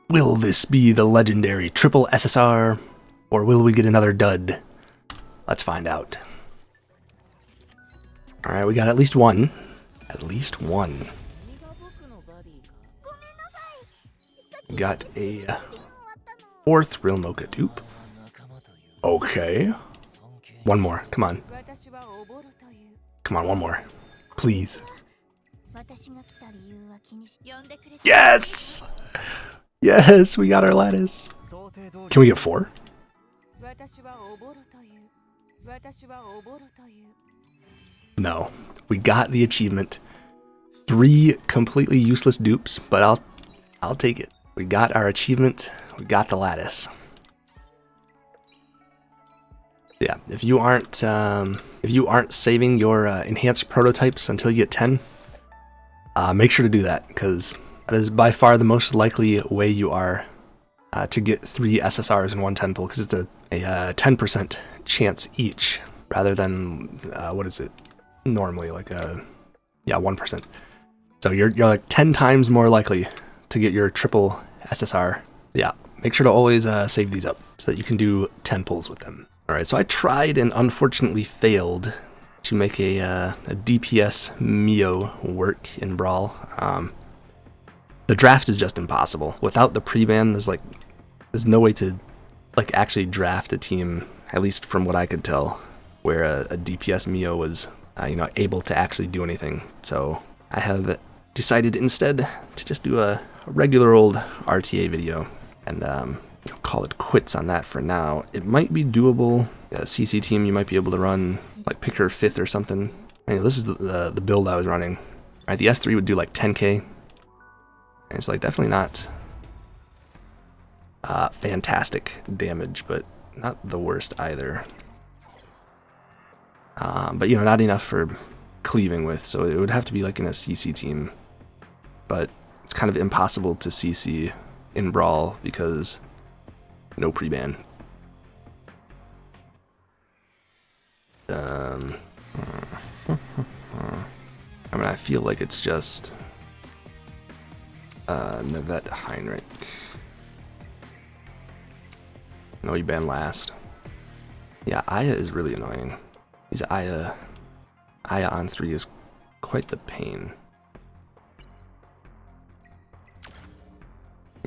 Will this be the legendary triple SSR, or will we get another dud? Let's find out. Alright, we got at least one. At least one. We got a fourth real mocha dupe. Okay. One more, come on. Come on, one more. Please. Yes! Yes, we got our lattice. Can we get 4? No. We got the achievement. 3 completely useless dupes, but I'll take it. We got our achievement. We got the lattice. Yeah, if you aren't saving your enhanced prototypes until you get 10, make sure to do that, because that is by far the most likely way you are to get 3 SSRs in one 10 pull, because it's a 10% chance each, rather than what is it normally, like 1%. So you're like 10 times more likely to get your triple SSR. Yeah, make sure to always save these up so that you can do 10 pulls with them. Alright, so I tried and unfortunately failed to make a DPS Mio work in Brawl. The draft is just impossible. Without the pre-ban, there's no way to actually draft a team, at least from what I could tell, where a DPS Mio was able to actually do anything. So I have decided instead to just do a regular old RTA video and call it quits on that for now. It might be doable. A CC team you might be able to run, like pick your 5th or something. This is the build I was running. Alright, the S3 would do like 10k. And it's like definitely not fantastic damage, but not the worst either. But not enough for cleaving with, so it would have to be like in a CC team. But it's kind of impossible to CC in Brawl because no pre-ban. I feel like it's just Nevet Heinrich. No, he banned last. Yeah, Aya is really annoying. He's Aya on 3 is quite the pain.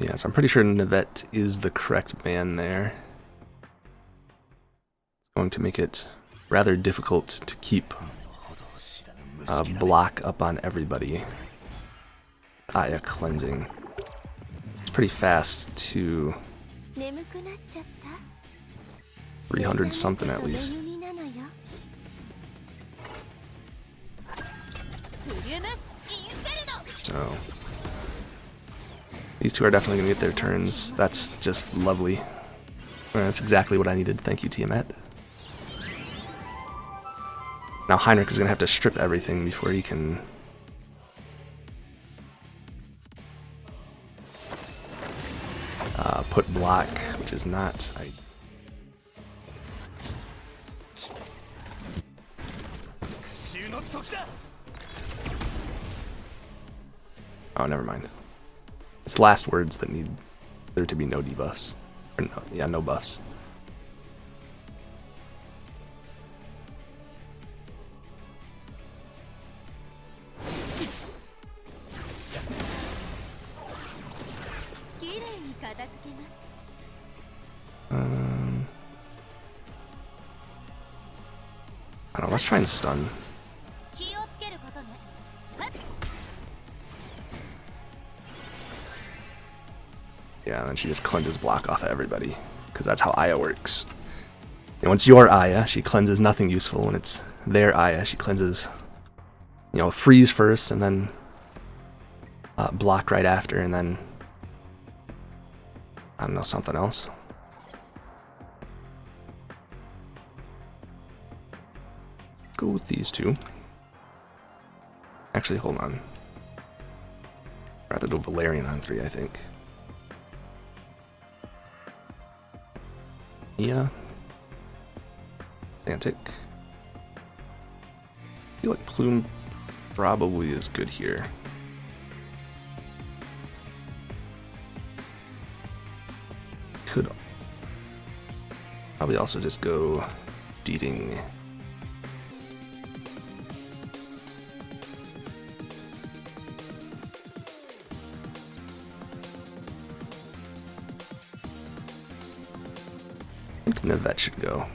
Yeah, so I'm pretty sure Nevet is the correct ban there. It's going to make it rather difficult to keep a block up on everybody. Aya cleansing. It's pretty fast to 300 something at least. So these two are definitely going to get their turns. That's just lovely. That's exactly what I needed. Thank you, Tiamat. Now Heinrich is going to have to strip everything before he can put block, which is not... Oh, never mind. It's last words that need there to be no debuffs. Or no, yeah, no buffs. I don't know, let's try and stun. Yeah, and then she just cleanses block off of everybody, because that's how Aya works. And once you're Aya, she cleanses nothing useful. When it's their Aya, she cleanses, freeze first, and then block right after, and then, I don't know, something else. Go with these two. Actually, hold on. I'd rather go Valerian on 3, I think. Yeah. Santic. I feel like Plume probably is good here. could probably also just go Deeding. I think Nivette should go.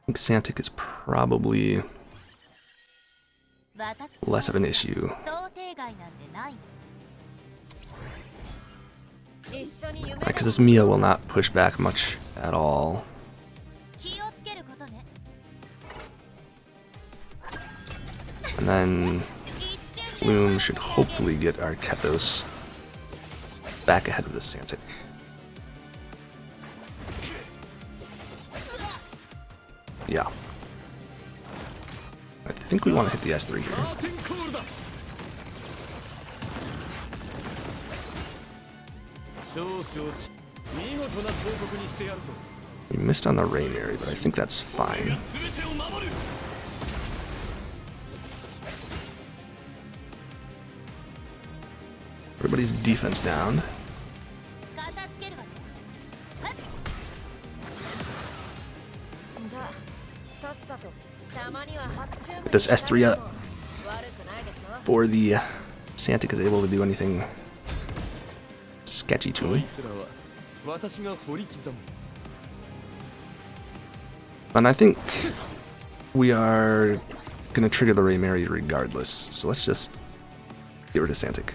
I think Santic is probably less of an issue. Because this Mia will not push back much at all. And then Bloom should hopefully get our Kethos back ahead of the Santic. Yeah. I think we want to hit the S3 here. We missed on the Raymarry, but I think that's fine. Everybody's defense down. Get this S3 up before the Santic is able to do anything sketchy to me. And I think we are going to trigger the Raymarry regardless, so let's just get rid of Santic.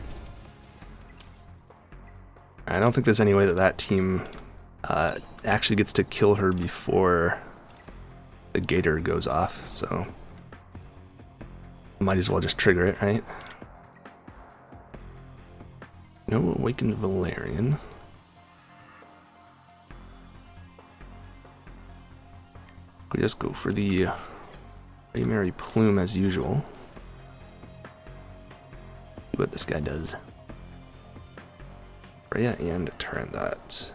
I don't think there's any way that that team actually gets to kill her before the Gator goes off, so might as well just trigger it, right? No Awakened Valerian. We just go for the Raymarry Plume as usual. See what this guy does. Freya and Turandot.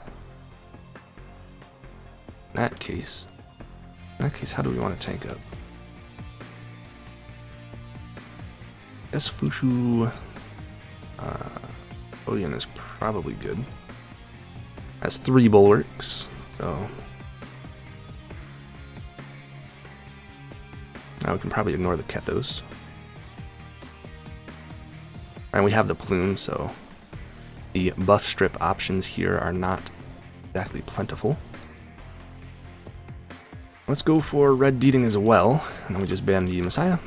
In that case, how do we want to tank up? I guess Fushu Odian is probably good. Has 3 bulwarks, so now we can probably ignore the Kethos. And we have the Plume, so the buff strip options here are not exactly plentiful. Let's go for red Deeding as well, and then we just ban the Messiah.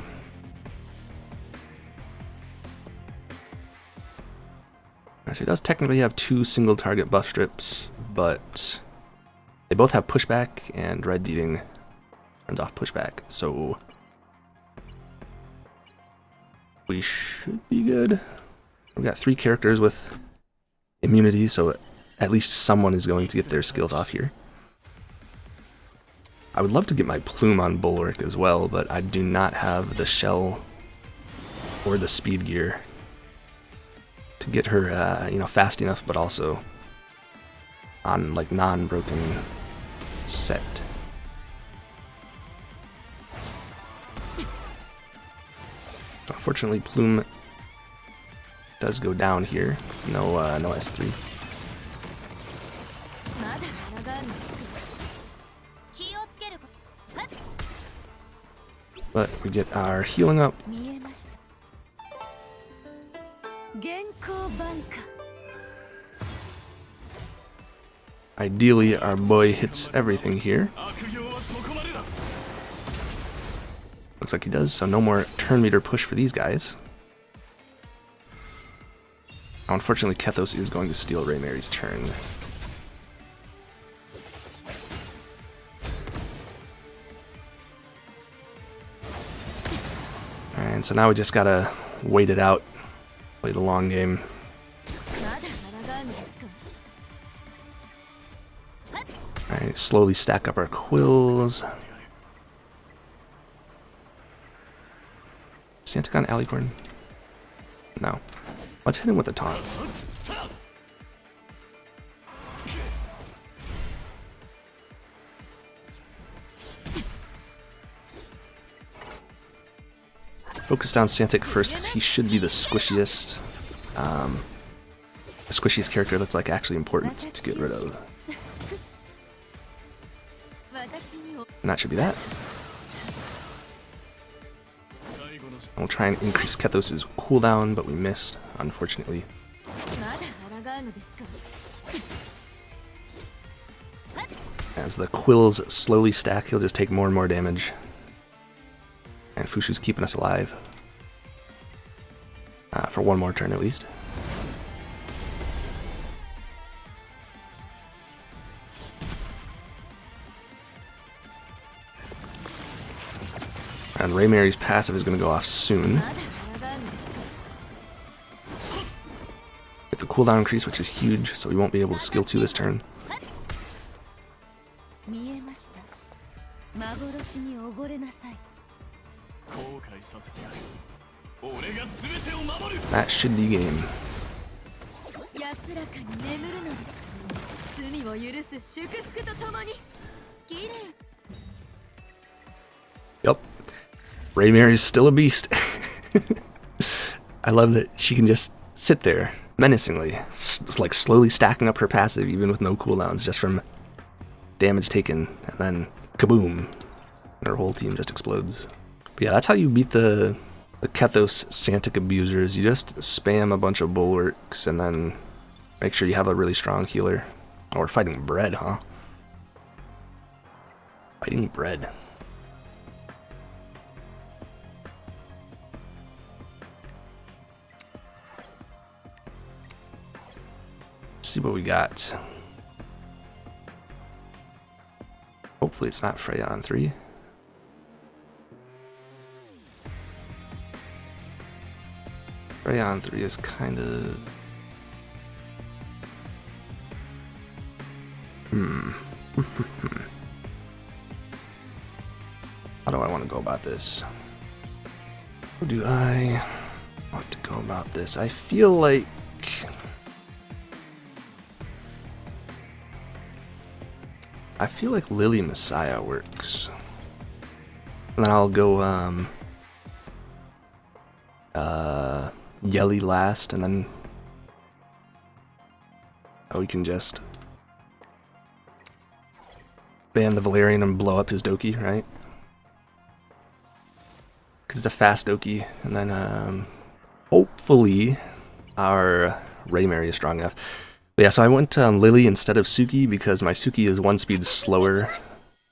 So he does technically have 2 single target buff strips, but they both have pushback, and red Deeding turns off pushback, so we should be good. We've got 3 characters with immunity, so at least someone is going to get their skills off here. I would love to get my Plume on Bulwark as well, but I do not have the shell or the speed gear to get her, you know, fast enough, but also on like non-broken set. Unfortunately, Plume does go down here. No S3. But we get our healing up. Ideally, our boy hits everything here. Looks like he does, so no more turn meter push for these guys. Now, unfortunately, Kethos is going to steal Raymary's turn. And so now we just gotta wait it out, play the long game. Alright, slowly stack up our quills. Santic on Alicorn? No. Let's hit him with a taunt. Focus down Santic first because he should be the squishiest. the squishiest character that's like actually important to get rid of. And that should be that. We'll try and increase Kethos' cooldown, but we missed, unfortunately. As the quills slowly stack, he'll just take more and more damage. And Fushu's keeping us alive. For one more turn at least. And Raymarry's passive is going to go off soon. Get the cooldown increase, which is huge, so we won't be able to skill 2 this turn. That should be game. Yup. Raymarry's still a beast. I love that she can just sit there menacingly, like slowly stacking up her passive even with no cooldowns, just from damage taken, and then kaboom, and her whole team just explodes. But yeah, that's how you beat the Kethos Santic abusers. You just spam a bunch of bulwarks and then make sure you have a really strong healer. Oh, we're fighting bread, huh? Fighting bread. Let's see what we got. Hopefully it's not Freya on 3. Freya on 3 is kind of... How do I want to go about this? How do I want to go about this? I feel like... Lily Messiah works. And then I'll go Yelly last, and then we can just ban the Valerian and blow up his Doki, right? Because it's a fast Doki, and then hopefully our Raymarry is strong enough. But yeah, so I went Lily instead of Suki because my Suki is 1 speed slower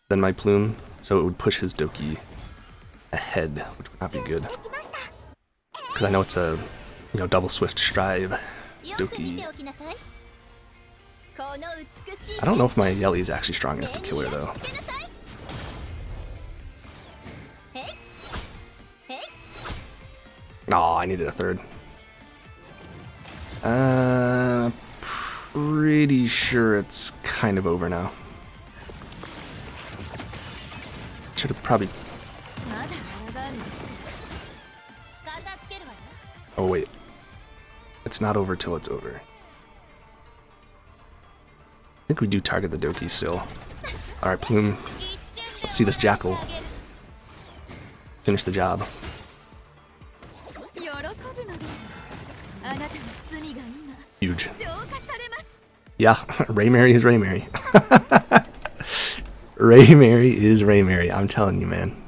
than my Plume, so it would push his Doki ahead, which would not be good. Because I know it's a, double swift strive Doki. I don't know if my Yelly is actually strong enough to kill her though. Oh, I needed a third. Pretty sure it's kind of over now. Should have probably... Oh wait. It's not over till it's over. I think we do target the Doki still. Alright, Plume. Let's see this Jackal finish the job. Huge. Yeah, Raymarry is Raymarry. Raymarry is Raymarry, I'm telling you, man.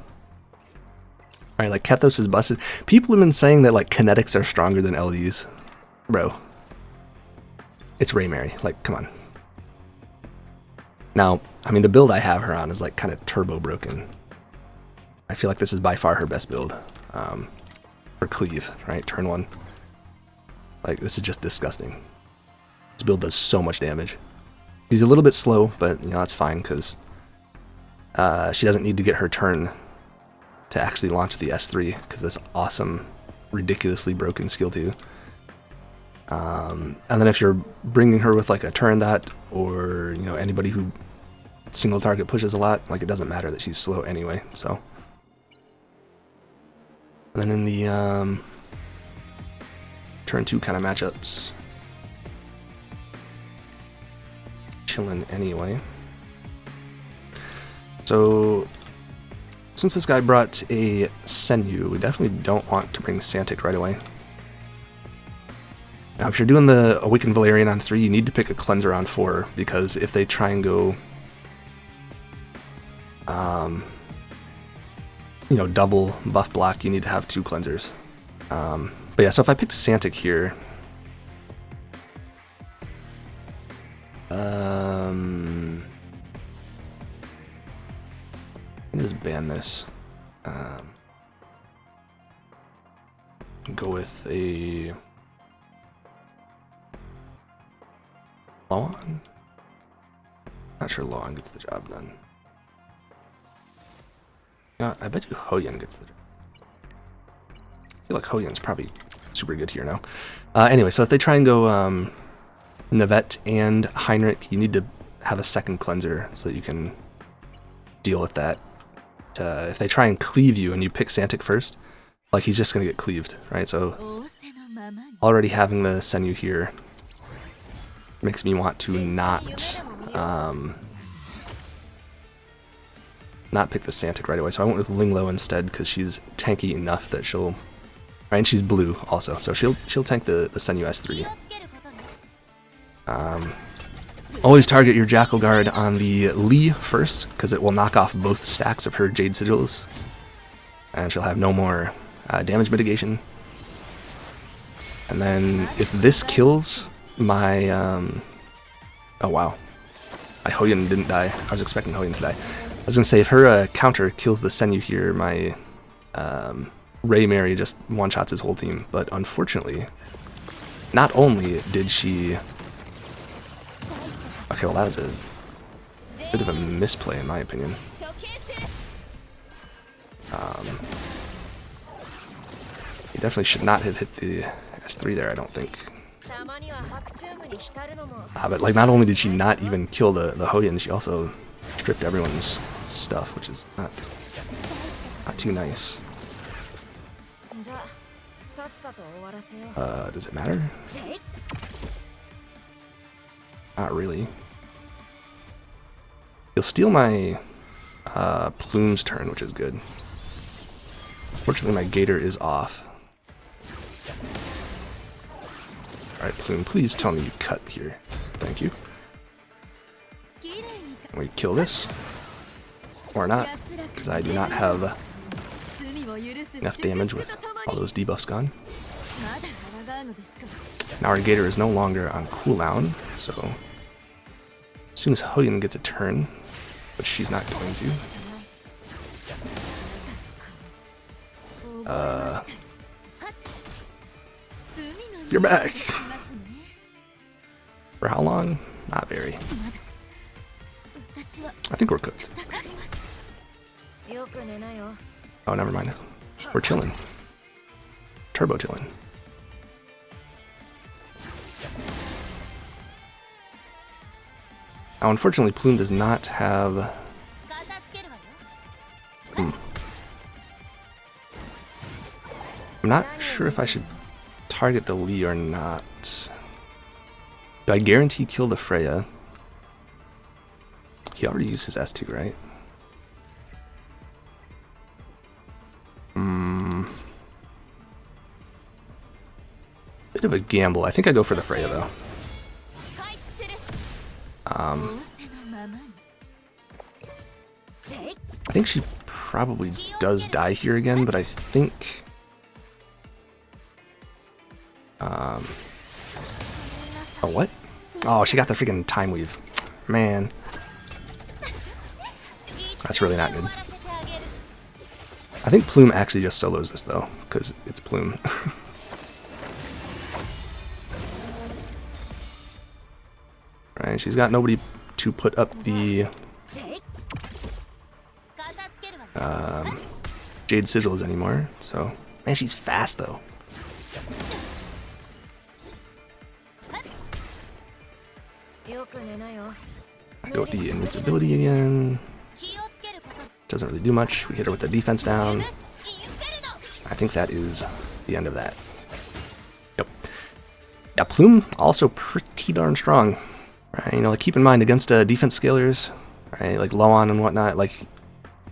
Alright, like, Kethos is busted. People have been saying that, like, kinetics are stronger than LDs. Bro. It's Raymarry, like, come on. Now, I mean, the build I have her on is, like, kind of turbo broken. I feel like this is by far her best build. For cleave, right? Turn 1. Like, this is just disgusting. This build does so much damage. She's a little bit slow, but, that's fine, because she doesn't need to get her turn to actually launch the S3, because this awesome, ridiculously broken skill 2. And then if you're bringing her with, like, a turn that, or, anybody who single target pushes a lot, like, it doesn't matter that she's slow anyway, so. And then in the, turn 2 kind of matchups, chilling anyway. So since this guy brought a Senyu, we definitely don't want to bring Santic right away. Now, if you're doing the Awakened Valerian on 3, you need to pick a Cleanser on 4, because if they try and go, you know, double buff block, you need to have 2 Cleansers. But yeah, so if I picked Santic here, I'll just ban this. Go with a Loan. Not sure Loan gets the job done. Yeah, I bet you Hoyan gets the job. I feel like Hoyan's probably super good here now. Anyway, so if they try and go Navette and Heinrich, you need to have a second cleanser so that you can deal with that. If they try and cleave you and you pick Santic first, like, he's just going to get cleaved, right? So already having the Senyu here makes me want to not pick the Santic right away. So I went with Linglo instead because she's tanky enough that she'll, right, and she's blue also, so she'll tank the Senyu S3. Always target your Jackal Guard on the Lee first, because it will knock off both stacks of her Jade Sigils, and she'll have no more damage mitigation. And then if this kills my, oh wow, my Hoyan didn't die. I was expecting Hoyan to die. I was gonna say, if her counter kills the Senyu here, my Raymarry just one-shots his whole team. But unfortunately, not only did she... Okay, well that was a bit of a misplay in my opinion. He definitely should not have hit the S3 there, I don't think. But like, not only did she not even kill the Hoyan, she also stripped everyone's stuff, which is not too nice. Does it matter? Not really. He'll steal my Plume's turn, which is good. Fortunately, my Gator is off. Alright, Plume, please tell me you cut here. Thank you. Can we kill this? Or not, because I do not have enough damage with all those debuffs gone. Now our Gator is no longer on cooldown, so as soon as Hoyan gets a turn, which she's not going to, you're back! For how long? Not very. I think we're cooked. Oh, never mind. We're chilling. Turbo chilling. Now, unfortunately, Plume does not have... I'm not sure if I should target the Lee or not. Do I guarantee kill the Freya? He already used his S2, right? Bit of a gamble. I think I go for the Freya, though. I think she probably does die here again, but I think... Oh, what? Oh, she got the freaking Time Weave. Man. That's really not good. I think Plume actually just solos this, though, because it's Plume. Right, she's got nobody to put up the Jade Sigils anymore, so... Man, she's fast, though. I go with the invincibility again. Doesn't really do much. We hit her with the defense down. I think that is the end of that. Yep. Yeah, Plume also pretty darn strong. Right, you know, like, keep in mind against defense scalers, right, like Loan and whatnot, like,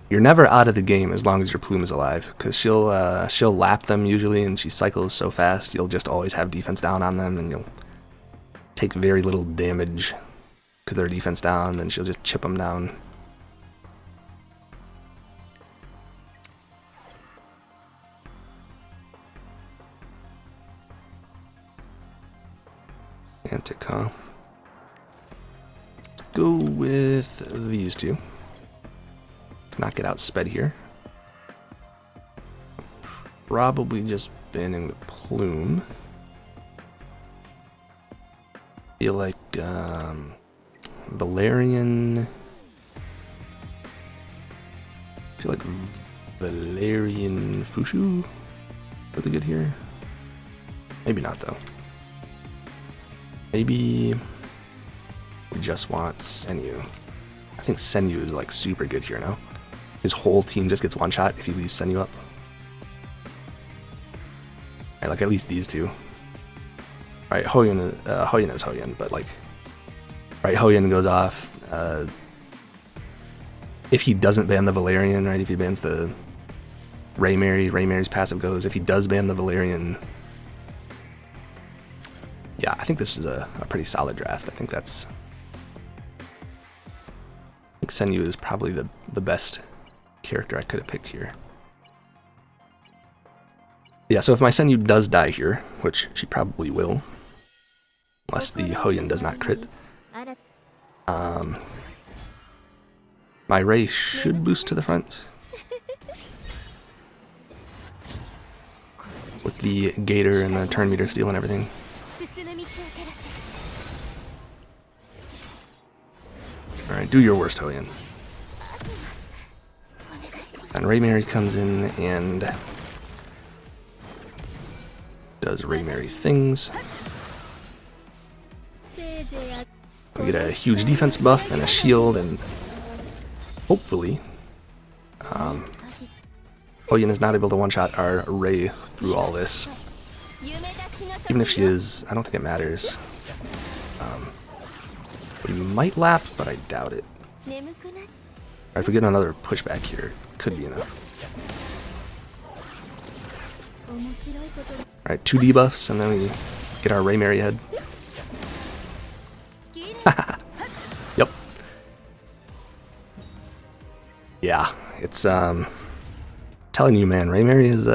You're never out of the game as long as your plume is alive, because she'll lap them usually, and she cycles so fast you'll just always have defense down on them, and you'll take very little damage because they're defense down, then she'll just chip them down. Antic, huh? Let's go with these two. Let's not get outsped here. Probably just banning the plume. Feel like Valerian. Feel like Valerian Fushu really good here. Maybe not though. Maybe we just want Senyu. I think Senyu is like super good here now. His whole team just gets one shot if he leaves Senyu up. I like at least these two. Right, Hoyen is Hoyen, but like, right, Hoyen goes off. If he doesn't ban the Valerian, right, if he bans the Raymarry, Raymarry's passive goes. If he does ban the Valerian, yeah, I think this is a pretty solid draft. I think Senyu is probably the best character I could have picked here. Yeah, so if my Senyu does die here, which she probably will, unless the Hoyen does not crit, my Ray should boost to the front with the Gator and the turn meter steal and everything. Alright, do your worst, Hoyen. And Raymarry comes in and does Raymarry things. We get a huge defense buff and a shield, and hopefully Hoyen is not able to one-shot our Ray through all this. Even if she is, I don't think it matters. We might lap, but I doubt it. Alright, if we get another pushback here, it could be enough. Alright, 2 debuffs, and then we get our Raymarry head. Yep. Yeah, it's telling you, man, Raymarry is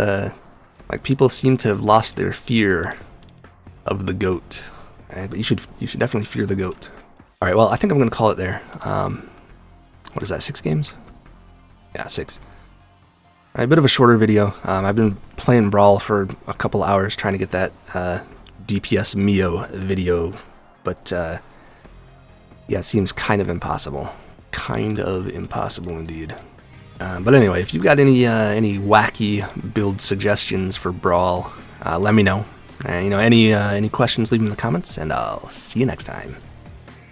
like, people seem to have lost their fear of the goat. Right? But you should definitely fear the goat. Alright, well, I think I'm gonna call it there. What is that, 6 games? Yeah, 6. A bit of a shorter video. I've been playing Brawl for a couple hours trying to get that DPS Mio video, but yeah, it seems kind of impossible. Kind of impossible indeed. But anyway, if you've got any wacky build suggestions for Brawl, let me know. You know, any questions, leave them in the comments, and I'll see you next time.